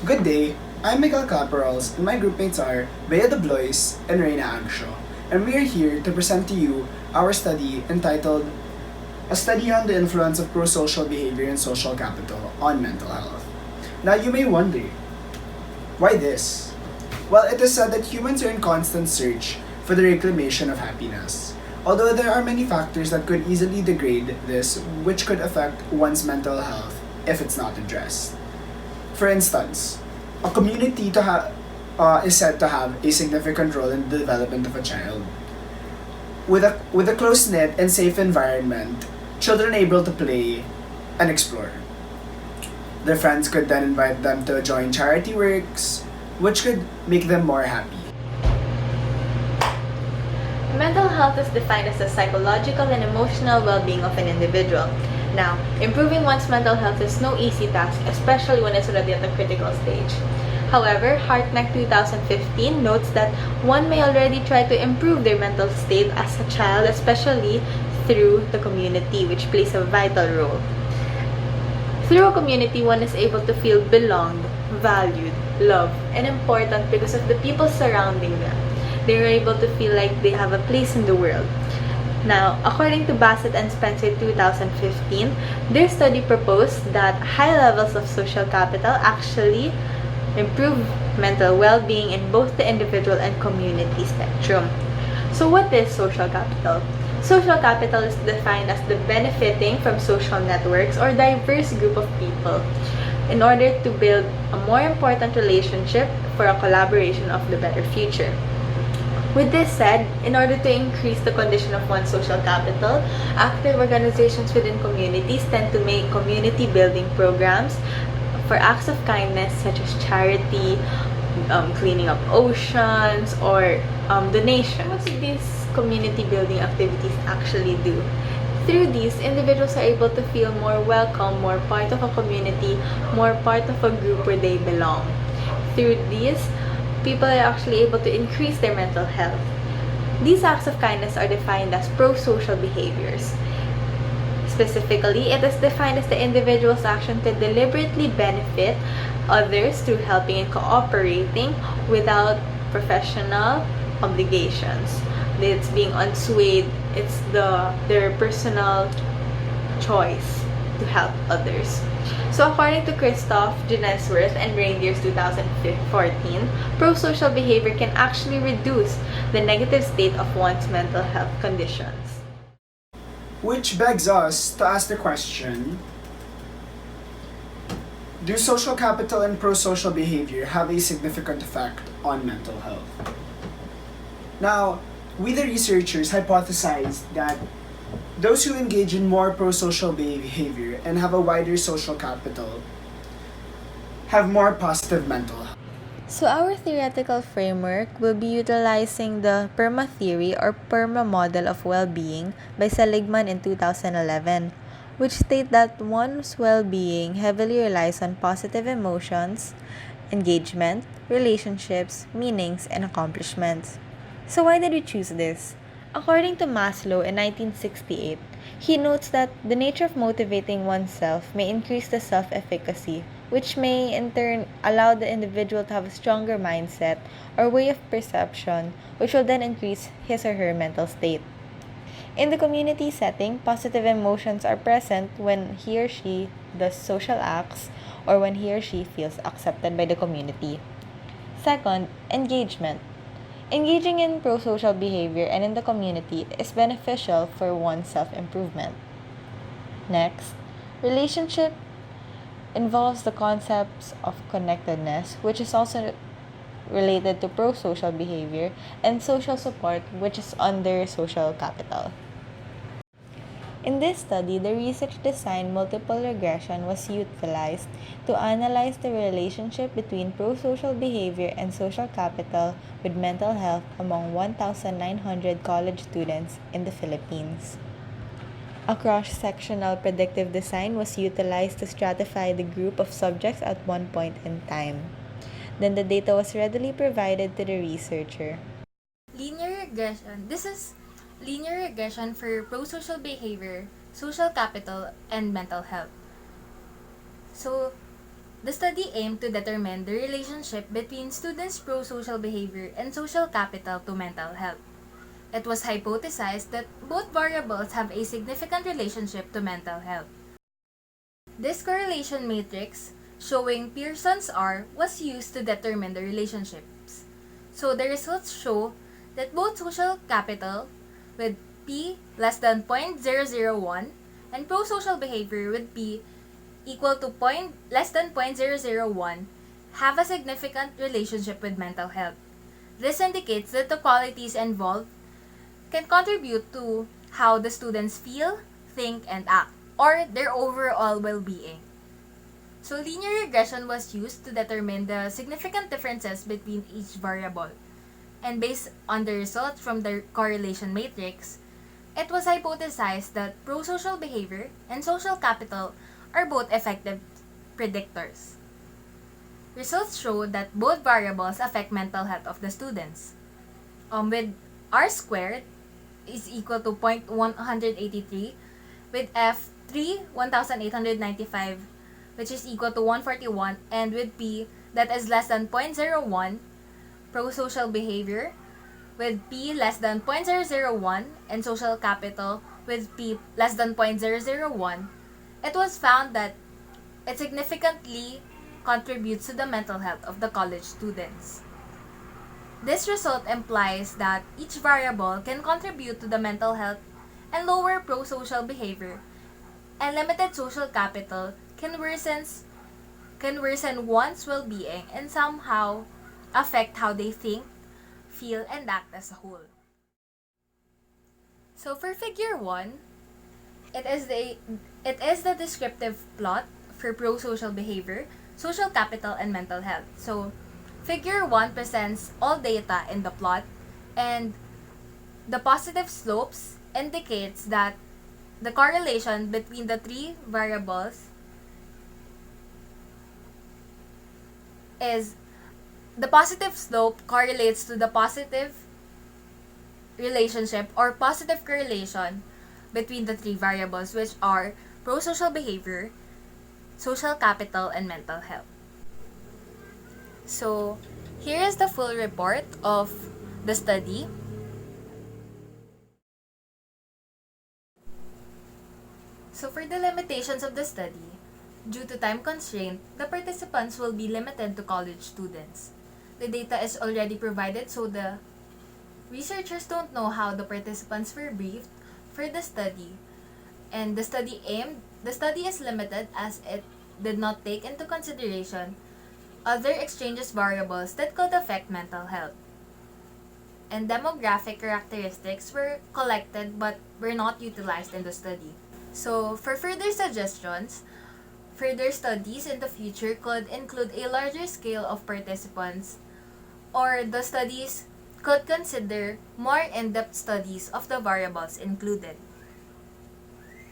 Good day, I'm Miguel Claparols and my groupmates are Deblois and Raina Agcio, and we are here to present to you our study entitled A Study on the Influence of Prosocial Behavior and Social Capital on Mental Health. Now you may wonder, why this? Well, it is said that humans are in constant search for the reclamation of happiness. Although there are many factors that could easily degrade this, which could affect one's mental health if it's not addressed. For instance, a community is said to have a significant role in the development of a child. With a close knit and safe environment, children are able to play and explore. Their friends could then invite them to join charity works, which could make them more happy. Mental health is defined as the psychological and emotional well-being of an individual. Now, improving one's mental health is no easy task, especially when it's already at a critical stage. However, Hartnett 2015 notes that one may already try to improve their mental state as a child, especially through the community, which plays a vital role. Through a community, one is able to feel belonged, valued, loved, and important because of the people surrounding them. They are able to feel like they have a place in the world. Now, according to Bassett and Spencer 2015, their study proposed that high levels of social capital actually improve mental well-being in both the individual and community spectrum. So what is social capital? Social capital is defined as the benefiting from social networks or diverse group of people in order to build a more important relationship for a collaboration of the better future. With this said, in order to increase the condition of one's social capital, active organizations within communities tend to make community building programs for acts of kindness such as charity, cleaning up oceans, or donations. What do these community building activities actually do? Through these, individuals are able to feel more welcome, more part of a community, more part of a group where they belong. Through these, people are actually able to increase their mental health. These acts of kindness are defined as pro-social behaviors. Specifically, it is defined as the individual's action to deliberately benefit others through helping and cooperating without professional obligations. It's being unswayed, it's their personal choice to help others. So according to Christoph Genesworth and Reindeers 2014, pro-social behavior can actually reduce the negative state of one's mental health conditions. Which begs us to ask the question, do social capital and pro-social behavior have a significant effect on mental health? Now, we the researchers hypothesized that those who engage in more pro-social behavior and have a wider social capital have more positive mental health. So our theoretical framework will be utilizing the PERMA theory or PERMA model of well-being by Seligman in 2011, which state that one's well-being heavily relies on positive emotions, engagement, relationships, meanings, and accomplishments. So why did we choose this? According to Maslow in 1968, he notes that the nature of motivating oneself may increase the self-efficacy, which may in turn allow the individual to have a stronger mindset or way of perception, which will then increase his or her mental state. In the community setting, positive emotions are present when he or she does social acts or when he or she feels accepted by the community. Second, engagement. Engaging in pro-social behavior and in the community is beneficial for one's self-improvement. Next, relationship involves the concepts of connectedness, which is also related to pro-social behavior, and social support, which is under social capital. In this study, the research design multiple regression was utilized to analyze the relationship between pro-social behavior and social capital with mental health among 1,900 college students in the Philippines. A cross-sectional predictive design was utilized to stratify the group of subjects at one point in time. Then the data was readily provided to the researcher. Linear regression. This is linear regression for pro-social behavior, social capital, and mental health. So, The study aimed to determine the relationship between students' pro-social behavior and social capital to mental health. It was hypothesized that both variables have a significant relationship to mental health. This correlation matrix, showing Pearson's R, was used to determine the relationships. So the results show that both social capital with P less than 0.001 and pro-social behavior with P equal to less than 0.001 have a significant relationship with mental health. This indicates that the qualities involved can contribute to how the students feel, think, and act, or their overall well-being. So linear regression was used to determine the significant differences between each variable. And based on the results from the correlation matrix, it was hypothesized that pro-social behavior and social capital are both effective predictors. Results show that both variables affect mental health of the students. With R squared is equal to 0.183, with F 1895, which is equal to 141, and with P that is less than 0.01, pro-social behavior, with P less than 0.001, and social capital with P less than 0.001, it was found that it significantly contributes to the mental health of the college students. This result implies that each variable can contribute to the mental health and lower pro-social behavior, and limited social capital can worsen one's well-being and somehow affect how they think, feel, and act as a whole. So for figure 1, it is the descriptive plot for pro-social behavior, social capital, and mental health. So figure 1 presents all data in the plot, and the positive slopes indicates that the correlation between the three variables is the positive slope correlates to the positive relationship or positive correlation between the three variables, which are pro-social behavior, social capital, and mental health. So here is the full report of the study. So for the limitations of the study, due to time constraint, the participants will be limited to college students. The data is already provided, so the researchers don't know how the participants were briefed for the study. And the study is limited as it did not take into consideration other exchanges variables that could affect mental health. And demographic characteristics were collected but were not utilized in the study. So, for further suggestions, further studies in the future could include a larger scale of participants, or the studies could consider more in-depth studies of the variables included.